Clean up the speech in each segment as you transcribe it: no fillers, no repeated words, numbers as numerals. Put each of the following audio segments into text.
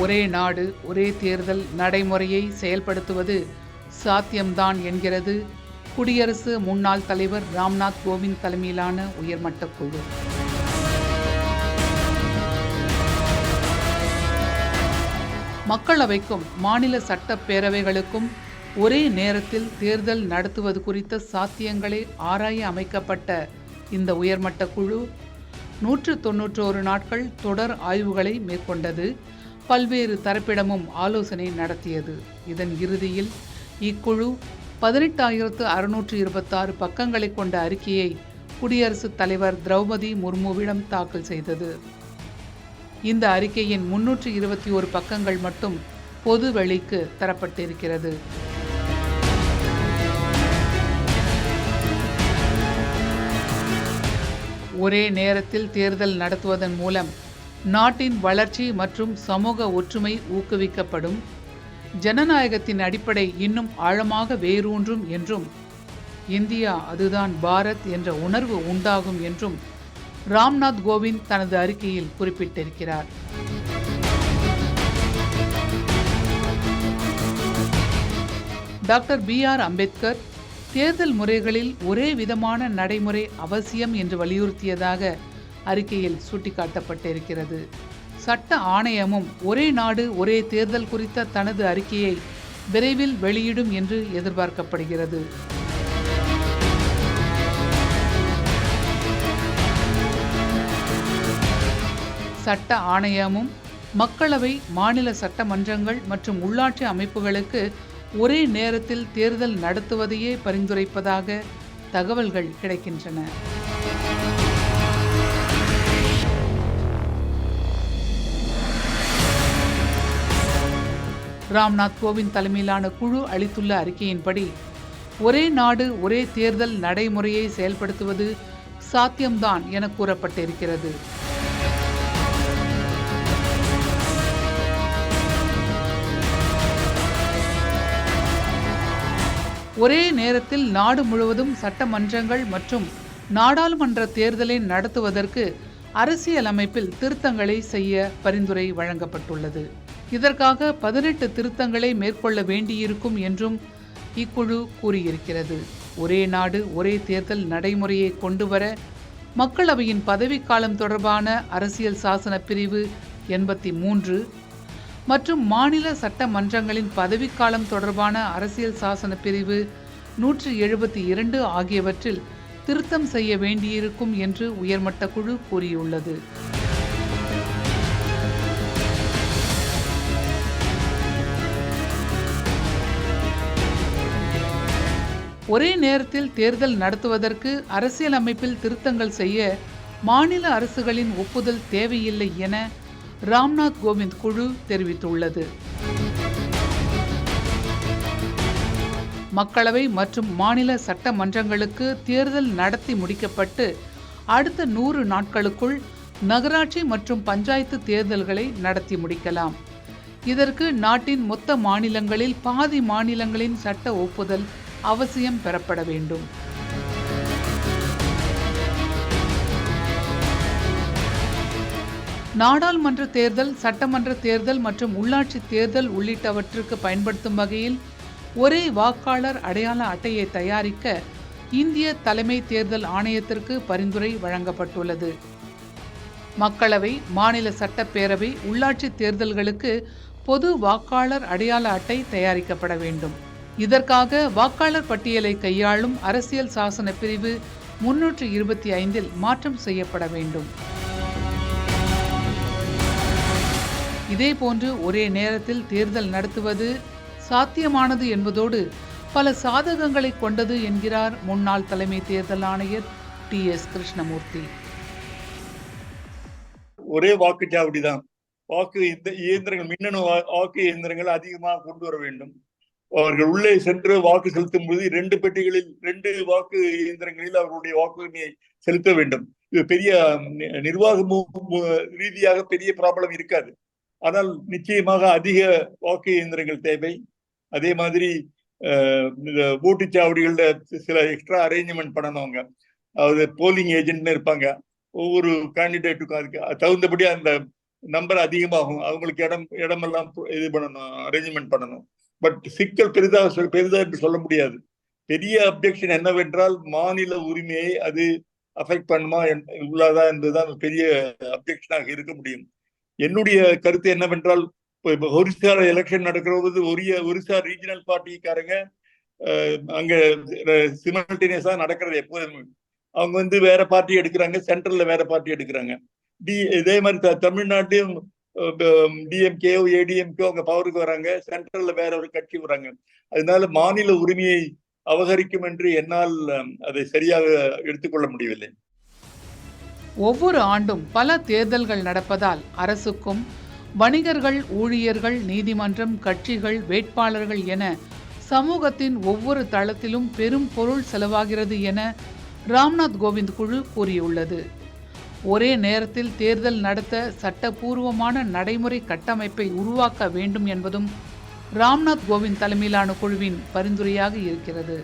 ஒரே நாடு ஒரே தேர்தல் நடைமுறையை செயல்படுத்துவது சாத்தியம்தான் என்கிறது குடியரசு முன்னாள் தலைவர் ராம்நாத் கோவிந்த் தலைமையிலான உயர்மட்ட குழு. மக்களவைக்கும் மாநில சட்டப்பேரவைகளுக்கும் ஒரே நேரத்தில் தேர்தல் நடத்துவது குறித்த சாத்தியங்களை ஆராய அமைக்கப்பட்ட இந்த உயர்மட்ட குழு 191 நாட்கள் தொடர் ஆய்வுகளை மேற்கொண்டது. பல்வேறு தரப்பிடமும் ஆலோசனை நடத்தியது. இதன் இறுதியில் இக்குழு 18,626 பக்கங்களை கொண்ட அறிக்கையை குடியரசுத் தலைவர் திரௌபதி முர்முவிடம் தாக்கல் செய்தது. இந்த அறிக்கையின் 321 பக்கங்கள் மட்டும் பொது வெளிக்கு தரப்பட்டிருக்கிறது. ஒரே நேரத்தில் தேர்தல் நடத்துவதன் மூலம் நாட்டின் வளர்ச்சி மற்றும் சமூக ஒற்றுமை ஊக்குவிக்கப்படும், ஜனநாயகத்தின் அடிப்படை இன்னும் ஆழமாக வேரூன்றும் என்றும், இந்தியா அதுதான் பாரத் என்ற உணர்வு உண்டாகும் என்றும் ராம்நாத் கோவிந்த் தனது அறிக்கையில் குறிப்பிட்டிருக்கிறார். டாக்டர் BR அம்பேத்கர் தேர்தல் முறைகளில் ஒரே விதமான நடைமுறை அவசியம் என்று வலியுறுத்தியதாக அறிக்கையில் சுட்டிக்காட்டப்பட்டிருக்கிறது. சட்ட ஆணையமும் ஒரே நாடு ஒரே தேர்தல் குறித்த தனது அறிக்கையை விரைவில் வெளியிடும் என்று எதிர்பார்க்கப்படுகிறது. சட்ட ஆணையமும் மக்களவை, மாநில சட்டமன்றங்கள் மற்றும் உள்ளாட்சி அமைப்புகளுக்கு ஒரே நேரத்தில் தேர்தல் நடத்துவதையே பரிந்துரைப்பதாக தகவல்கள் கிடைக்கின்றன. ராம்நாத் கோவிந்த் தலைமையிலான குழு அளித்துள்ள அறிக்கையின்படி ஒரே நாடு ஒரே தேர்தல் நடைமுறையை செயல்படுத்துவது சாத்தியம்தான் என கூறப்பட்டிருக்கிறது. ஒரே நேரத்தில் நாடு முழுவதும் சட்டமன்றங்கள் மற்றும் நாடாளுமன்ற தேர்தலை நடத்துவதற்கு அரசியலமைப்பில் திருத்தங்களை செய்ய பரிந்துரை வழங்கப்பட்டுள்ளது. இதற்காக 18 திருத்தங்களை மேற்கொள்ள வேண்டியிருக்கும் என்றும் இக்குழு கூறியிருக்கிறது. ஒரே நாடு ஒரே தேர்தல் நடைமுறையை கொண்டுவர மக்களவையின் பதவிக்காலம் தொடர்பான அரசியல் சாசன பிரிவு 83 மற்றும் மாநில சட்டமன்றங்களின் பதவிக்காலம் தொடர்பான அரசியல் சாசன பிரிவு 172 ஆகியவற்றில் திருத்தம் செய்ய வேண்டியிருக்கும் என்று உயர்மட்ட குழு கூறியுள்ளது. ஒரே நேரத்தில் தேர்தல் நடத்துவதற்கு அரசியலமைப்பில் திருத்தங்கள் செய்ய மாநில அரசுகளின் ஒப்புதல் தேவையில்லை என ராம்நாத் கோவிந்த் குழு தெரிவித்துள்ளது. மக்களவை மற்றும் மாநில சட்டமன்றங்களுக்கு தேர்தல் நடத்தி முடிக்கப்பட்டு அடுத்த 100 நாட்களுக்குள் நகராட்சி மற்றும் பஞ்சாயத்து தேர்தல்களை நடத்தி முடிக்கலாம். இதற்கு நாட்டின் மொத்த மாநிலங்களில் பாதி மாநிலங்களின் சட்ட ஒப்புதல் அவசியம் பெறப்பட வேண்டும். நாடாளுமன்ற தேர்தல், சட்டமன்ற தேர்தல் மற்றும் உள்ளாட்சி தேர்தல் உள்ளிட்டவற்றுக்கு பயன்படுத்தும் வகையில் ஒரே வாக்காளர் அடையாள அட்டையை தயாரிக்க இந்திய தலைமை தேர்தல் ஆணையத்திற்கு பரிந்துரை வழங்கப்பட்டுள்ளது. மக்களவை, மாநில சட்டப்பேரவை, உள்ளாட்சி தேர்தல்களுக்கு பொது வாக்காளர் அடையாள அட்டை தயாரிக்கப்பட வேண்டும். இதற்காக வாக்காளர் பட்டியலை கையாளும் அரசியல் சாசன பிரிவு 325 மாற்றம் செய்யப்பட வேண்டும். இதேபோன்று ஒரே நேரத்தில் தேர்தல் நடத்துவது சாத்தியமானது என்பதோடு பல சாதகங்களை கொண்டது என்கிறார் முன்னாள் தலைமை தேர்தல் ஆணையர் TS கிருஷ்ணமூர்த்தி. ஒரே வாக்குச்சாவடிதான். வாக்கு இயந்திரங்கள், மின்னணு வாக்கு இயந்திரங்கள் அதிகமாக கொண்டு வர வேண்டும். அவர்கள் உள்ளே சென்று வாக்கு செலுத்தும் போது 2 பெட்டிகளில் 2 வாக்கு இயந்திரங்களில் அவர்களுடைய வாக்குரிமையை செலுத்த வேண்டும். இது பெரிய நிர்வாக ரீதியாக பெரிய ப்ராப்ளம் இருக்காது. ஆனால் நிச்சயமாக அதிக வாக்கு இயந்திரங்கள் தேவை. அதே மாதிரி ஓட்டுச்சாவடிகள்ல சில எக்ஸ்ட்ரா அரேஞ்ச்மெண்ட் பண்ணணுங்க. அதாவது போலிங் ஏஜென்ட்னு இருப்பாங்க. ஒவ்வொரு கேண்டிடேட்டுக்கும் அதுக்கு தகுந்தபடி அந்த நம்பர் அதிகமாகும். அவங்களுக்கு இடமெல்லாம் இது பண்ணணும், அரேஞ்ச்மெண்ட் பண்ணணும். பட் சிக்கல் பெரிதா என்று சொல்ல முடியாது. பெரிய அப்ஜெக்ஷன் என்னவென்றால் மாநில உரிமையை அது அஃபெக்ட் பண்ணுமா உள்ளதா என்பதுதான் பெரிய அப்ஜெக்ஷனாக இருக்க முடியும். என்னுடைய கருத்து என்னவென்றால், ஒரிசா எலெக்ஷன் நடக்கிற போது ஒரிசா ரீஜனல் பார்ட்டிக்காரங்க அங்க சிமல்டேனியஸா நடக்கிறது எப்போதும். அவங்க வேற பார்ட்டி எடுக்கிறாங்க, சென்ட்ரல்ல வேற பார்ட்டி எடுக்கிறாங்க. இதே மாதிரி தமிழ்நாட்டையும் டிஎம்கேஓ ஏடிஎம்கே அவங்க பவருக்கு வராங்க, சென்ட்ரல்ல வேற ஒரு கட்சி வராங்க. அதனால மாநில உரிமையை அபகரிக்கும் என்று என்னால் அதை சரியாக எடுத்துக்கொள்ள முடியவில்லை. ஒவ்வொரு ஆண்டும் பல தேர்தல்கள் நடப்பதால் அரசுக்கும் வணிகர்கள், ஊழியர்கள், நீதிமன்றம், கட்சிகள், வேட்பாளர்கள் என சமூகத்தின் ஒவ்வொரு தளத்திலும் பெரும் பொருள் செலவாகிறது என ராம்நாத் கோவிந்த் குழு கூறியுள்ளது. ஒரே நேரத்தில் தேர்தல் நடத்த சட்டபூர்வமான நடைமுறை கட்டமைப்பை உருவாக்க வேண்டும் என்பதும் ராம்நாத் கோவிந்த் தலைமையிலான குழுவின் பரிந்துரையாக இருக்கிறது.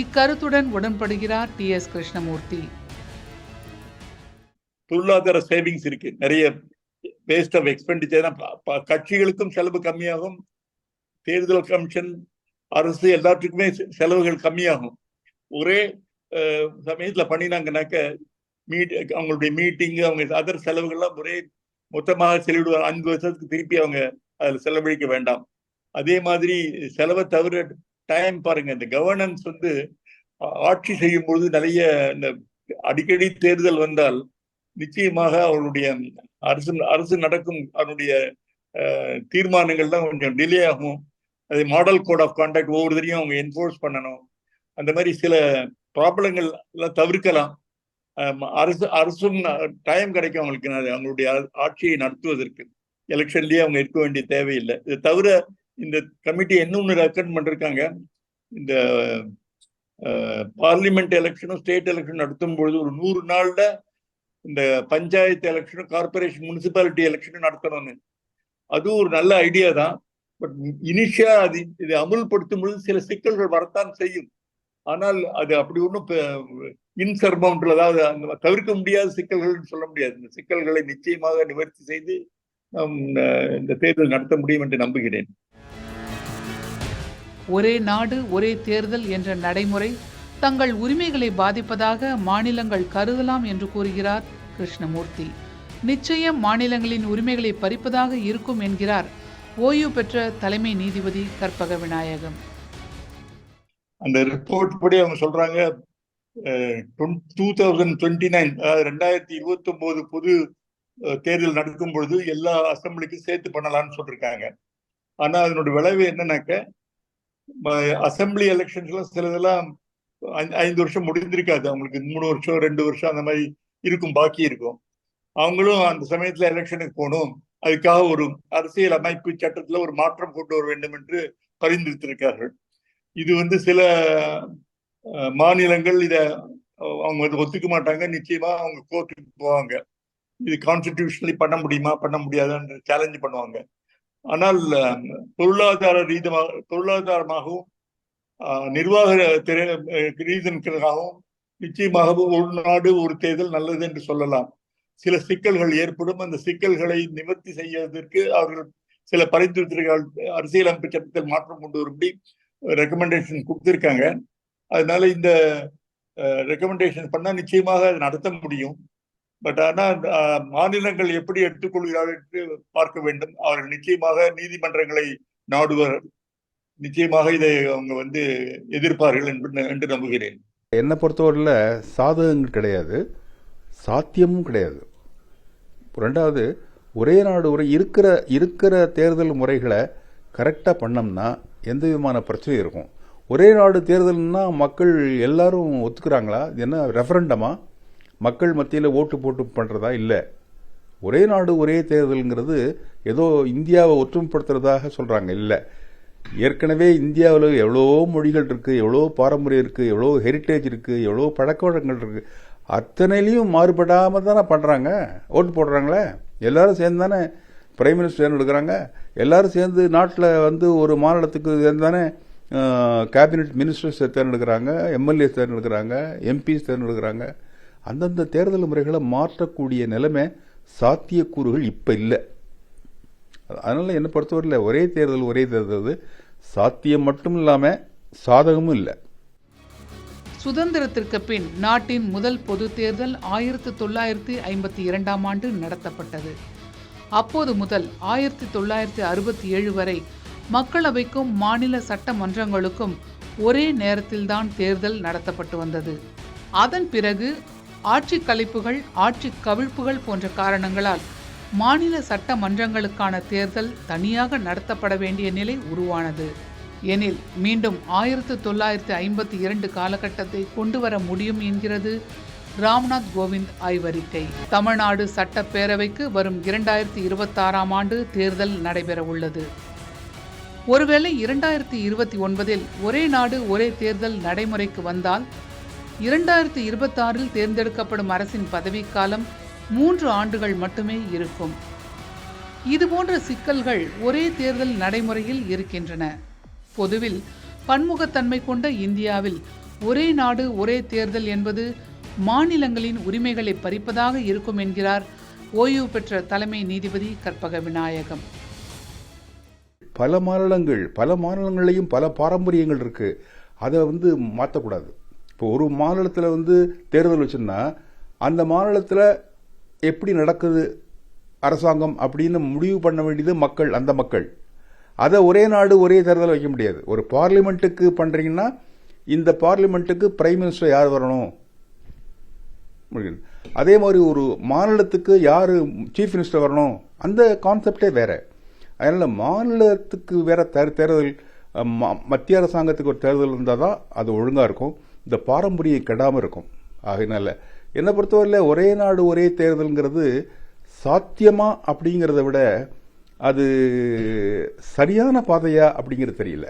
இக்கருத்துடன் உடன்படுகிறார் டி.எஸ். கிருஷ்ணமூர்த்தி. பொருளாதார சேவிங்ஸ் இருக்கு, நிறைய வேஸ்ட் ஆஃப் எக்ஸ்பெண்டிச்சர். கட்சிகளுக்கும் செலவு கம்மியாகும், தேர்தல் கமிஷன், அரசு எல்லாத்துக்குமே செலவுகள் கம்மியாகும். ஒரே சமயத்துல பண்ணினாங்கனாக்க அவங்களுடைய மீட்டிங், அவங்க அதர் செலவுகள்லாம் ஒரே மொத்தமாக செலவிடுவாங்க. 5 வருஷத்துக்கு திருப்பி அவங்க அதில் செலவழிக்க வேண்டாம். அதே மாதிரி செலவை தவிர டைம் பாருங்க, இந்த கவர்னன்ஸ் ஆட்சி செய்யும் பொழுது நிறைய இந்த அடிக்கடி தேர்தல் வந்தால் நிச்சயமாக அவருடைய அரசு நடக்கும் அதனுடைய தீர்மானங்கள்லாம் கொஞ்சம் டிலே ஆகும். அது மாடல் கோட் ஆஃப் கான்டாக்ட் ஒவ்வொருத்தரையும் அவங்க என்ஃபோர்ஸ் பண்ணணும். அந்த மாதிரி சில ப்ராப்ளங்கள் எல்லாம் தவிர்க்கலாம். அரசும் டைம் கிடைக்கும் அவங்களுக்கு அவங்களுடைய ஆட்சியை நடத்துவதற்கு. எலெக்ஷன்லயே அவங்க இருக்க வேண்டிய தேவையில்லை. இதை தவிர இந்த கமிட்டி இன்னொன்னு ரெக்கமெண்ட் பண்ணிருக்காங்க, இந்த பார்லிமெண்ட் எலெக்ஷனும் ஸ்டேட் எலெக்ஷன் நடத்தும் பொழுது ஒரு 100 நாள்ல இந்த பஞ்சாயத்து எலெக்ஷனும் கார்பரேஷன் முனிசிபாலிட்டி எலெக்ஷனும் நடத்தணும்னு. அதுவும் ஒரு நல்ல ஐடியா தான். பட் இனிஷியா இதை அமுல்படுத்தும் பொழுது சில சிக்கல்கள் வரத்தான் செய்யும். ஆனால் அது அப்படி ஒன்றும் இன்சர்மவுண்டல், அதாவது அந்த தவிர்க்க முடியாத சிக்கல்கள் சொல்ல முடியாது. இந்த சிக்கல்களை நிச்சயமாக நிவர்த்தி செய்து இந்த தேர்தல் நடத்த முடியும் என்று நம்புகிறேன். ஒரே நாடு ஒரே தேர்தல் என்ற நடைமுறை தங்கள் உரிமைகளை பாதிப்பதாக மாநிலங்கள் கருதலாம் என்று கூறுகிறார் கிருஷ்ணமூர்த்தி. நிச்சயம் மாநிலங்களின் உரிமைகளை பறிப்பதாக இருக்கும் என்கிறார் ஓய்வு பெற்ற தலைமை நீதிபதி கற்பக விநாயகம். அந்த ரிப்போர்ட் படி அவங்க சொல்றாங்க 2029, அதாவது 2029 பொது தேர்தல் நடக்கும் பொழுது எல்லா அசம்பிளிக்கும் சேர்த்து பண்ணலாம்னு சொல்லிருக்காங்க. ஆனா அதனுடைய விளைவு என்னன்னாக்க, அசம்பிளி எலெக்ஷன்ஸ்லாம் சிலதெல்லாம் 5 வருஷம் முடிந்திருக்காது. அவங்களுக்கு 3 வருஷம் 2 வருஷம் அந்த மாதிரி இருக்கும், பாக்கி இருக்கும். அவங்களும் அந்த சமயத்துல எலெக்ஷனுக்கு போகணும். அதுக்காக ஒரு அரசியல் அமைப்பு சட்டத்துல ஒரு மாற்றம் கொண்டு வர வேண்டும் என்று பரிந்துரைத்திருக்கார்கள். இது சில மாநிலங்கள் இத அவங்க ஒத்துக்க மாட்டாங்க. நிச்சயமா அவங்க கோர்ட்டுக்கு போவாங்க. இது கான்ஸ்டிடியூஷனலி பண்ண முடியுமா பண்ண முடியாதான்னு சேலஞ்ச் பண்ணுவாங்க. ஆனால் பொருளாதாரமாகவும் நிர்வாக ரீசனுக்காகவும் நிச்சயமாக ஒரு நாடு ஒரு தேர்தல் நல்லது என்று சொல்லலாம். சில சிக்கல்கள் ஏற்படும். அந்த சிக்கல்களை நிவர்த்தி செய்வதற்கு அவர்கள் சில பரிந்துரைகள் அரசியலமைப்பு சட்டத்தில் மாற்றம் கொண்டு வரும்படி ரெக்கமெண்டேஷன் கொடுத்திருக்காங்க. அதனால இந்த ரெக்கமெண்டேஷன் பண்ணா நிச்சயமாக அதை நடத்த முடியும். பட் ஆனால் மாநிலங்கள் எப்படி எடுத்துக்கொள்கிறார்கள் என்று பார்க்க வேண்டும். அவர்கள் நிச்சயமாக நீதிமன்றங்களை நாடுவார்கள். நிச்சயமாக இதை அவங்க எதிர்ப்பார்கள் என்று நம்புகிறேன். என்னை பொறுத்தவரையில் சாதகங்கள் கிடையாது, சாத்தியமும் கிடையாது. ரெண்டாவது, ஒரே நாடு ஒரே இருக்கிற தேர்தல் முறைகளை கரெக்டாக பண்ணோம்னா எந்த விதமான பிரச்சனையும் இருக்கும். ஒரே நாடு தேர்தல்னா மக்கள் எல்லாரும் ஒத்துக்கிறாங்களா? என்ன ரெஃபரண்டமா? மக்கள் மத்தியில் ஓட்டு போட்டு பண்ணுறதா? இல்லை. ஒரே நாடு ஒரே தேர்தலுங்கிறது ஏதோ இந்தியாவை ஒற்றுமைப்படுத்துறதாக சொல்கிறாங்க. இல்லை, ஏற்கனவே இந்தியாவில் எவ்வளோ மொழிகள் இருக்குது, எவ்வளோ பாரம்பரியம் இருக்குது, எவ்வளோ ஹெரிட்டேஜ் இருக்குது, எவ்வளோ பழக்க வழக்கங்கள் இருக்குது. அத்தனையிலையும் மாறுபடாமல் தானே பண்ணுறாங்க, ஓட்டு போடுறாங்களே. எல்லாரும் சேர்ந்து தானே பிரைம் மினிஸ்டர் தேர்ந்தெடுக்கிறாங்க. எல்லாரும் சேர்ந்து நாட்டில் ஒரு மாநிலத்துக்கு சேர்ந்து தானே கேபினெட் மினிஸ்டர்ஸ் தேர்ந்தெடுக்கிறாங்க, எம்எல்ஏ தேர்ந்தெடுக்கிறாங்க, எம்பிஸ் தேர்ந்தெடுக்கிறாங்க. அந்தந்த தேர்தல் முறைகளை மாற்றக்கூடிய நிலைமை சாத்தியக்கூறுகள் இப்போ இல்லை. அதனால் என்னை பொறுத்தவரையில் ஒரே தேர்தல் சாத்தியம் மட்டும் இல்லாமல் சாதகமும் இல்லை. சுதந்திரத்திற்கு பின் நாட்டின் முதல் பொது தேர்தல் 1952ஆம் ஆண்டு நடத்தப்பட்டது. அப்போது முதல் 1967 வரை மக்களவைக்கும் மாநில சட்டமன்றங்களுக்கும் ஒரே நேரத்தில்தான் தேர்தல் நடத்தப்பட்டு வந்தது. அதன் பிறகு ஆட்சி கலைப்புகள், ஆட்சி கவிழ்ப்புகள் போன்ற காரணங்களால் மாநில சட்டமன்றங்களுக்கான தேர்தல் தனியாக நடத்தப்பட வேண்டிய நிலை உருவானது. எனில் மீண்டும் 1952 காலகட்டத்தை கொண்டு வர முடியும் என்கிறது ராம்நாத் கோவிந்த் ஆய்வறிக்கை. தமிழ்நாடு சட்டப்பேரவைக்கு வரும் 2026ஆம் ஆண்டு தேர்தல் நடைபெற உள்ளது. ஒருவேளை 2029இல் ஒரே நாடு ஒரே தேர்தல் நடைமுறைக்கு வந்தால் 2026இல் தேர்ந்தெடுக்கப்படும் அரசின் பதவிக்காலம் 3 ஆண்டுகள் மட்டுமே இருக்கும். இதுபோன்ற சிக்கல்கள் ஒரே தேர்தல் நடைமுறையில் இருக்கின்றன. பொதுவில் பன்முகத்தன்மை கொண்ட இந்தியாவில் ஒரே நாடு ஒரே தேர்தல் என்பது மாநிலங்களின் உரிமைகளை பறிப்பதாக இருக்கும் என்கிறார் ஓய்வு பெற்ற தலைமை நீதிபதி கற்பக விநாயகம். பல மாநிலங்களையும் பல பாரம்பரியங்கள் இருக்கு. அதை மாற்றக்கூடாது. இப்போ ஒரு மாநிலத்தில் தேர்தல் வச்சுன்னா அந்த மாநிலத்தில் எப்படி நடக்குது அரசாங்கம் அப்படின்னு முடிவு பண்ண வேண்டியது அந்த மக்கள். அதை ஒரே நாடு ஒரே தேர்தல் வைக்க முடியாது. ஒரு பார்லிமெண்ட்டுக்கு பண்றீங்கன்னா இந்த பார்லிமெண்ட்டுக்கு பிரைம் மினிஸ்டர் யார் வரணும், அதே மாதிரி ஒரு மாநிலத்துக்கு யாரு சீஃப் மினிஸ்டர் வரணும், அந்த கான்செப்டே வேற. அதனால மாநிலத்துக்கு வேற தேர்தல், மத்திய அரசாங்கத்துக்கு ஒரு தேர்தல் இருந்தால் தான் அது ஒழுங்காக இருக்கும், இந்த பாரம்பரியம் கெடாமல் இருக்கும். ஆகையினால என்னை பொறுத்தவரையில் ஒரே நாடு ஒரே தேர்தல்ங்கிறது சாத்தியமா அப்படிங்கிறத விட அது சரியான பாதையா அப்படிங்கிறது தெரியல.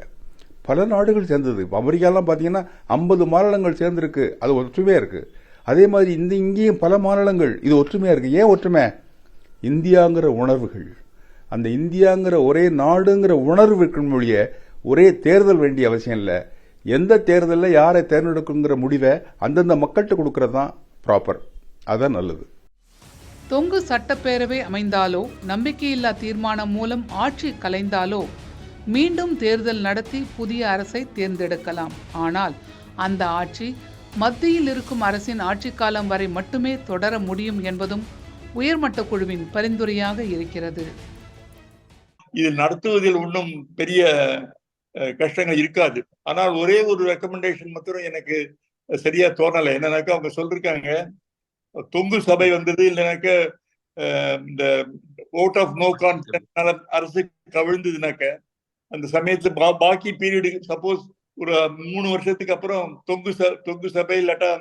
பல நாடுகள் சேர்ந்தது. அமெரிக்காலாம் பார்த்தீங்கன்னா 50 மாநிலங்கள் சேர்ந்துருக்கு, அது ஒற்றுமையாக இருக்கு. அதே மாதிரி இங்கேயும் பல மாநிலங்கள் இது ஒற்றுமையாக இருக்கு. ஏன் ஒற்றுமை? இந்தியாங்கிற உணர்வுகள், அந்த இந்தியாங்கிற ஒரே நாடுங்கிற உணர்வு இருக்கும் மொழிய ஒரே தேர்தல் வேண்டிய அவசியம் இல்லை. எந்த தேர்தலில் யாரை தேர்ந்தெடுக்குங்கிற முடிவை அந்தந்த மக்கள்கிட்ட கொடுக்கறது தான் ப்ராப்பர், அதான் நல்லது. தொங்கு சட்டப்பேரவை அமைந்தாலோ நம்பிக்கையில்லா தீர்மானம் மூலம் ஆட்சி கலைந்தாலோ மீண்டும் தேர்தல் நடத்தி புதிய அரசை தேர்ந்தெடுக்கலாம். ஆனால் அந்த ஆட்சி மத்தியில் இருக்கும் அரசின் ஆட்சி காலம் வரை மட்டுமே தொடர முடியும் என்பதும் உயர்மட்ட குழுவின் பரிந்துரையாக இருக்கிறது. இது நடத்துவதில் ஒன்றும் பெரிய கஷ்டங்கள் இருக்காது. ஆனால் ஒரே ஒரு ரெக்கமெண்டேஷன் மட்டும் எனக்கு சரியா தோணலை. என்னன்னாக்கா அவங்க சொல்லிருக்காங்க, தொங்கு சபை வந்தது இல்லைனாக்க இந்த ஓட் ஆஃப் நோ கான்ஃபிடன்ஸ் அரசு கவிழ்ந்ததுனாக்க அந்த சமயத்துல பாக்கி பீரியடு சப்போஸ் ஒரு 3 வருஷத்துக்கு அப்புறம் தொங்கு சபை இல்லாட்டா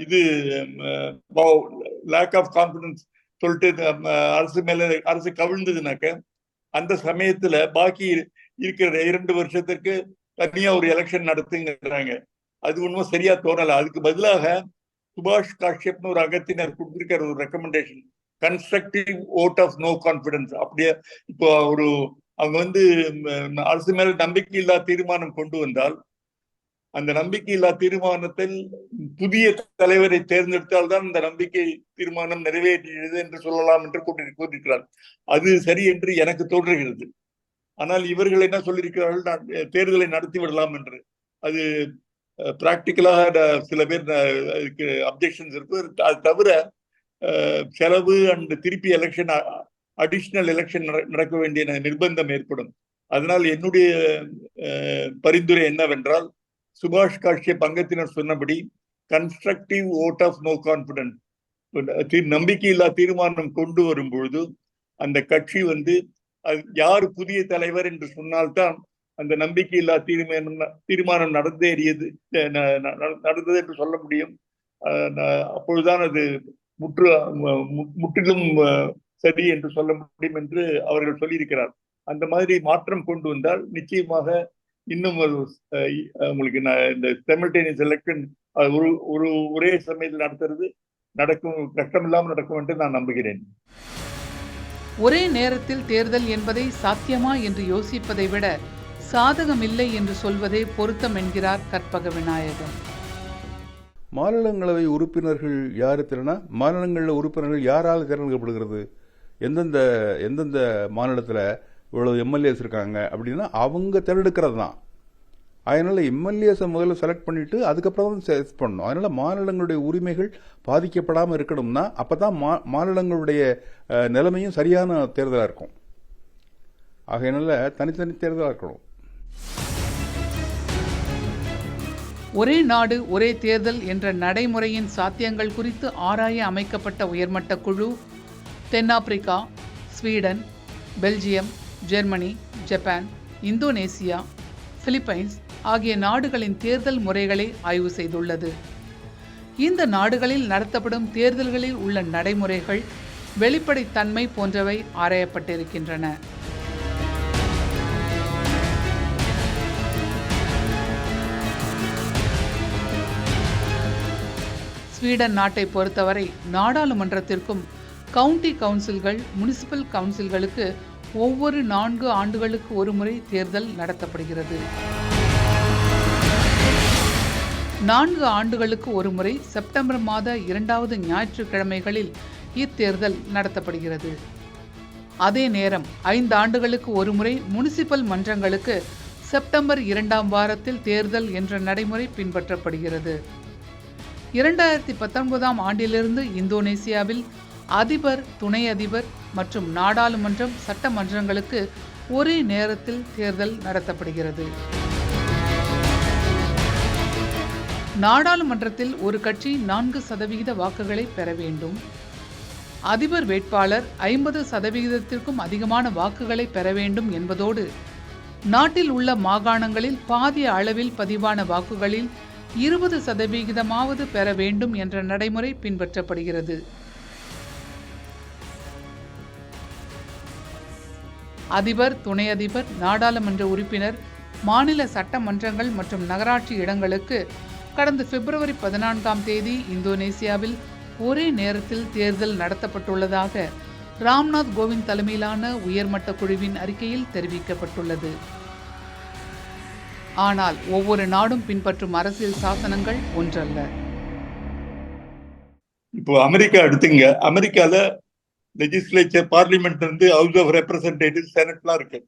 இது லேக் ஆஃப் கான்ஃபிடன்ஸ் சொல்லிட்டு அரசு கவிழ்ந்ததுனாக்க அந்த சமயத்துல பாக்கி இருக்கிற 2 வருஷத்திற்கு தனியா ஒரு எலெக்ஷன் நடத்துங்கிறாங்க. அது ஒன்றும் சரியா தோணல. அதுக்கு பதிலாக சுபாஷ் காஷ்யப்னு ஒரு அகத்தினர் கொடுத்திருக்கிற ஒரு recommendation, constructive vote of no confidence. அப்படியே இப்போ அவங்க அரசு மேல நம்பிக்கையில்லா தீர்மானம் கொண்டு வந்தால் அந்த நம்பிக்கையில்லா தீர்மானத்தில் புதிய தலைவரை தேர்ந்தெடுத்தால் தான் இந்த நம்பிக்கை தீர்மானம் நிறைவேற்றியது என்று சொல்லலாம் என்று கூறியிருக்கிறார். அது சரி என்று எனக்கு தோன்றுகிறது. ஆனால் இவர்கள் என்ன சொல்லியிருக்கிறார்கள், தேர்தலை நடத்தி விடலாம் என்று. அது பிராக்டிக்கலாக சில பேர் அதுக்கு அப்ஜெக்ஷன்ஸ் இருக்கு. அது தவிர செலவு அண்ட் திருப்பி எலெக்ஷன், அடிஷனல் எலெக்ஷன் நடக்க வேண்டிய நிர்பந்தம் ஏற்படும். அதனால் என்னுடைய பரிந்துரை என்னவென்றால், சுபாஷ் காஷ்யப் அங்கத்தினர் சொன்னபடி constructive vote of no confidence, நம்பிக்கையில்லா தீர்மானம் கொண்டு வரும்பொழுது அந்த கட்சி யார் புதிய தலைவர் என்று சொன்னால்தான் அந்த நம்பிக்கையில்லா தீர்மானம் நடந்தது என்று சொல்ல முடியும். அப்பொழுதுதான் அது முற்றிலும் சரி என்று சொல்ல முடியும் என்று அவர்கள் சொல்லியிருக்கிறார். அந்த மாதிரி மாற்றம் கொண்டு வந்தால் நிச்சயமாக இன்னும் உங்களுக்கு இந்த சிமல்டேனியஸ் எலெக்ஷன் ஒரே சமயத்தில் நடத்துறது கஷ்டமில்லாமல் நடக்கும் என்று நான் நம்புகிறேன். ஒரே நேரத்தில் தேர்தல் என்பதை சாத்தியமா என்று யோசிப்பதை விட சாதகமில்லை என்று சொல்வதே பொருத்தம் என்கிறார் கற்பக விநாயகம். மாநிலங்களவை உறுப்பினர்கள் யார் திறனா? மாநிலங்கள உறுப்பினர்கள் யாரால் தேர்ந்தெடுக்கப்படுகிறது? எந்தெந்த மாநிலத்தில் இவ்வளவு எம்எல்ஏஸ் இருக்காங்க அப்படின்னா அவங்க தேர்ந்தெடுக்கிறது தான். அதனால எம்எல்ஏஸை முதல்ல செலக்ட் பண்ணிட்டு அதுக்கப்புறம் தான் செலக்ட் பண்ணணும். அதனால மாநிலங்களுடைய உரிமைகள் பாதிக்கப்படாமல் இருக்கணும்னா அப்பதான் மாநிலங்களுடைய நிலைமையும் சரியான தேர்தலாக இருக்கும். ஆகையினால தனித்தனி தேர்தலாக இருக்கணும். ஒரே நாடு ஒரே தேர்தல் என்ற நடைமுறையின் சாத்தியங்கள் குறித்து ஆராய அமைக்கப்பட்ட உயர்மட்ட குழு தென்னாப்பிரிக்கா, Sweden, Belgium, Germany, Japan, Indonesia, Philippines ஆகிய நாடுகளின் தேர்தல் முறைகளை ஆய்வு செய்துள்ளது. இந்த நாடுகளில் நடத்தப்படும் தேர்தல்களில் உள்ள நடைமுறைகள், வெளிப்படைத்தன்மை போன்றவை ஆராயப்பட்டிருக்கின்றன. ஸ்வீடன் நாட்டை பொறுத்தவரை நாடாளுமன்றத்திற்கும் கவுண்டி கவுன்சில்கள், முனிசிபல் கவுன்சில்களுக்கு ஒவ்வொரு 4 ஆண்டுகளுக்கு ஒருமுறை தேர்தல் நடத்தப்படுகிறது. 4 ஆண்டுகளுக்கு ஒருமுறை செப்டம்பர் மாத 2வது ஞாயிற்றுக்கிழமைகளில் இத்தேர்தல் நடத்தப்படுகிறது. அதே நேரம் 5 ஆண்டுகளுக்கு ஒருமுறை முனிசிபல் மன்றங்களுக்கு செப்டம்பர் 2ஆம் வாரத்தில் தேர்தல் என்ற நடைமுறை பின்பற்றப்படுகிறது. 2019ஆம் ஆண்டிலிருந்து இந்தோனேசியாவில் அதிபர், துணை அதிபர் மற்றும் நாடாளுமன்றம், சட்டமன்றங்களுக்கு ஒரே நேரத்தில் தேர்தல் நடத்தப்படுகிறது. நாடாளுமன்றத்தில் ஒரு கட்சி 4% வாக்குகளை பெற வேண்டும். அதிபர் வேட்பாளர் 50%க்கும் அதிகமான வாக்குகளை பெற வேண்டும் என்பதோடு நாட்டில் உள்ள மாகாணங்களில் பாதிய அளவில் பதிவான வாக்குகளில் 20% பெற வேண்டும் என்ற நடைமுறை பின்பற்றப்படுகிறது. அதிபர், துணை அதிபர், நாடாளுமன்ற உறுப்பினர், மாநில சட்டமன்றங்கள் மற்றும் நகராட்சி இடங்களுக்கு கடந்த பிப்ரவரி 14ஆம் தேதி இந்தோனேசியாவில் ஒரே நேரத்தில் தேர்தல் நடத்தப்பட்டுள்ளதாக ராம்நாத் கோவிந்த் தலைமையிலான உயர்மட்ட குழுவின் அறிக்கையில் தெரிவிக்கப்பட்டுள்ளது. ஆனால் ஒவ்வொரு நாடும் பின்பற்றும் அரசியல் சாசனங்கள் ஒன்றல்ல. இப்போ அமெரிக்கா எடுத்துங்க. அமெரிக்கால லெஜிஸ்லேச்சர், பார்லிமெண்ட் வந்து ஹவுஸ் ஆஃப் ரெப்ரசன்டேட்டிவ், செனட்லாம் இருக்கு.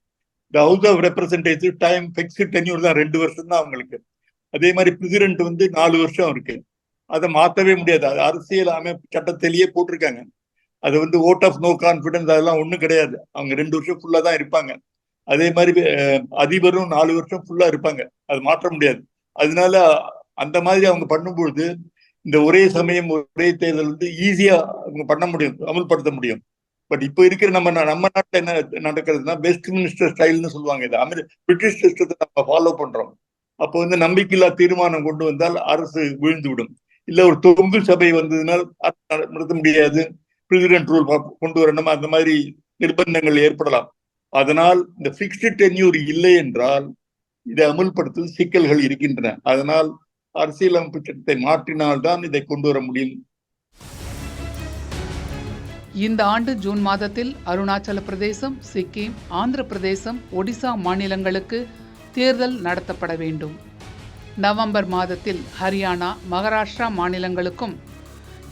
இந்த house of representative time fixed tenure தான், 2 வருஷம் தான் அவங்களுக்கு. அதே மாதிரி பிரசிடென்ட் வந்து 4 வருஷம் இருக்கு. அதை மாற்றவே முடியாது. அது அரசியல் அமைப்பு சட்டத்திலேயே போட்டிருக்காங்க. அது வந்து ஓட் ஆஃப் நோ கான்ஃபிடன்ஸ் அதெல்லாம் ஒன்றும் கிடையாது. அவங்க 2 வருஷம் ஃபுல்லாக தான் இருப்பாங்க. அதே மாதிரி அதிபரும் 4 வருஷம் ஃபுல்லா இருப்பாங்க. அது மாற்ற முடியாது. அதனால அந்த மாதிரி அவங்க பண்ணும்பொழுது இந்த ஒரே சமயம் ஒரே தேர்தல் வந்து ஈஸியா அவங்க பண்ண முடியும், அமல்படுத்த முடியும். பட் இப்போ இருக்கிற நம்ம நாட்டில் என்ன நடக்கிறதுனா வெஸ்ட் மினிஸ்டர் ஸ்டைல்னு சொல்லுவாங்க. இது பிரிட்டிஷ் சிஸ்டத்தை நம்ம ஃபாலோ பண்றோம். அப்போ வந்து நம்பிக்கையில்லா தீர்மானம் கொண்டு வந்தால் அரசு விழுந்து விடும். இல்ல ஒரு தொங்கு சபை வந்ததுனால் நடத்த முடியாது, பிரசிடென்ட் ரூல் கொண்டு வரணும், அந்த மாதிரி நிர்பந்தங்கள் ஏற்படலாம். அதனால் இந்த பிக்ஸ்டு டென்யூர் இல்லை என்றால் இதை அமல்படுத்துவது சிக்கல்கள் இருக்கின்றன. அதனால் அரசியலமைப்பு சட்டத்தை மாற்றினால்தான் இதை கொண்டு வர முடியும். இந்த ஆண்டு ஜூன் மாதத்தில் அருணாச்சல பிரதேசம், சிக்கிம், ஆந்திர பிரதேசம், ஒடிசா மாநிலங்களுக்கு தேர்தல் நடத்தப்பட வேண்டும். நவம்பர் மாதத்தில் ஹரியானா, மகாராஷ்டிரா மாநிலங்களுக்கும்,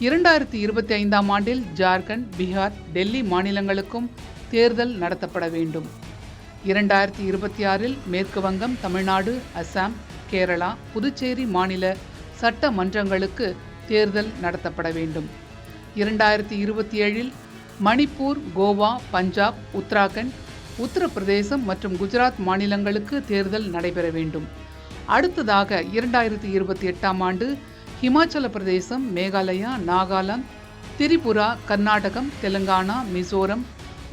2025ஆம் ஆண்டில் ஜார்க்கண்ட், பீகார், டெல்லி மாநிலங்களுக்கும் தேர்தல் நடத்தப்பட வேண்டும். 2026இல் மேற்கு வங்கம், தமிழ்நாடு, அசாம், கேரளா, புதுச்சேரி மாநில சட்ட மன்றங்களுக்கு தேர்தல் நடத்தப்பட வேண்டும். 2027இல் மணிப்பூர், கோவா, பஞ்சாப், உத்தராகண்ட், உத்தரப்பிரதேசம் மற்றும் குஜராத் மாநிலங்களுக்கு தேர்தல் நடைபெற வேண்டும். அடுத்ததாக 2028ஆம் ஆண்டு ஹிமாச்சல பிரதேசம், மேகாலயா, நாகாலாந்து, திரிபுரா, கர்நாடகம், தெலுங்கானா, மிசோரம்,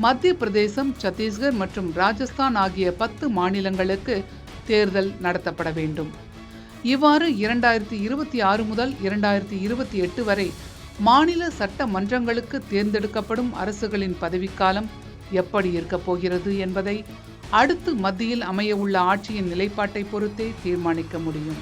மத்திய பிரதேசம், சத்தீஸ்கர் மற்றும் ராஜஸ்தான் ஆகிய 10 மாநிலங்களுக்கு தேர்தல் நடத்தப்பட வேண்டும். இவ்வாறு 2026 முதல் 2028 வரை மாநில சட்ட மன்றங்களுக்கு தேர்ந்தெடுக்கப்படும் அரசுகளின் பதவிக்காலம் எப்படி இருக்கப் போகிறது என்பதை அடுத்து மத்தியில் அமைய உள்ள ஆட்சியின் நிலைப்பாட்டை பொறுத்தே தீர்மானிக்க முடியும்.